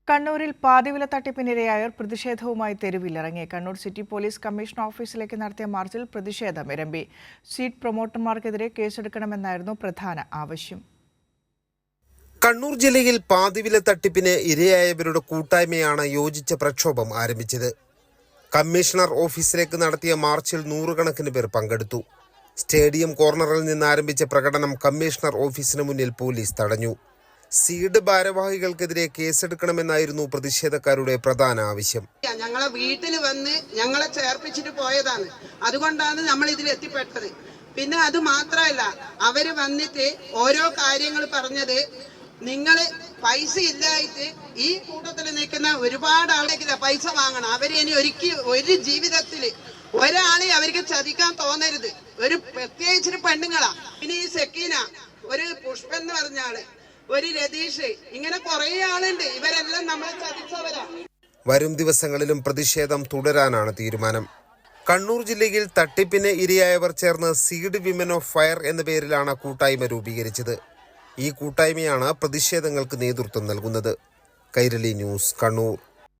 കണ്ണൂരിൽ പാതിവില തട്ടിപ്പിനിരയായവർ പ്രതിഷേധവുമായി തെരുവിലിറങ്ങി. Kannur city police commission ഓഫീസിലേക്ക് നടത്തിയ മാർച്ചിൽ പ്രതിഷേധം ഇരമ്പി. സീറ്റ് പ്രൊമോട്ടർമാർക്കെതിരെ കേസെടുക്കണമെന്നായിരുന്നു പ്രധാന ആവശ്യം. കണ്ണൂർ ജില്ലയിൽ പാതിവില തട്ടിപ്പിന് ഇരയായവരുടെ കൂട്ടായ്മയാണ് യോജിച്ച പ്രക്ഷോഭം ആരംഭിച്ചത്. കമ്മീഷണർ ഓഫീസിലേക്ക് നടത്തിയ മാർച്ചിൽ നൂറുകണക്കിന് പേർ പങ്കെടുത്തു. സ്റ്റേഡിയം കോർണറിൽ നിന്ന് ആരംഭിച്ച പ്രകടനം കമ്മീഷണർ ഓഫീസിന് മുന്നിൽ പോലീസ് തടഞ്ഞു. സീഡ് ഭാരവാഹികൾക്കെതിരെ കേസെടുക്കണമെന്നായിരുന്നു പ്രതിഷേധക്കാരുടെ പ്രധാന ആവശ്യം. ഞങ്ങളെ വീട്ടിൽ വന്ന് ഞങ്ങളെ ചേർപ്പിച്ചിട്ട് പോയതാണ്, അതുകൊണ്ടാണ് നമ്മൾ ഇതിൽ എത്തിപ്പെട്ടത്. പിന്നെ അത് മാത്രമല്ല, അവര് വന്നിട്ട് ഓരോ കാര്യങ്ങൾ പറഞ്ഞത്, നിങ്ങൾ പൈസ ഇല്ലായിട്ട് ഈ കൂട്ടത്തിൽ നിൽക്കുന്ന ഒരുപാട് ആളേക്ക് പൈസ വാങ്ങണം. അവര് ഇനി ഒരു ജീവിതത്തിൽ ഒരാളെ അവർക്ക് ചതിക്കാൻ തോന്നരുത്. ഒരു പ്രത്യേകിച്ച് പെണ്ണുങ്ങളാ. പിന്നെ ഈ സെക്കീന, ഒരു പുഷ്പൻ എന്ന് പറഞ്ഞ ആള്, ഒരു രതീഷ്, ഇങ്ങനെ കുറെ ആളുണ്ട്. ഇവരെല്ലാം നമ്മളെ ചതിച്ചവരാ. വരും ദിവസങ്ങളിലും പ്രതിഷേധം തുടരാനാണ് തീരുമാനം. കണ്ണൂർ ജില്ലയിൽ തട്ടിപ്പിന് ഇരയായവർ ചേർന്ന് സീഡ് വിമൻ ഓഫ് ഫയർ എന്ന പേരിലാണ് കൂട്ടായ്മ രൂപീകരിച്ചത്. ഈ കൂട്ടായ്മയാണ് പ്രതിഷേധങ്ങൾക്ക് നേതൃത്വം നൽകുന്നത്. കൈരളി ന്യൂസ്, കണ്ണൂർ.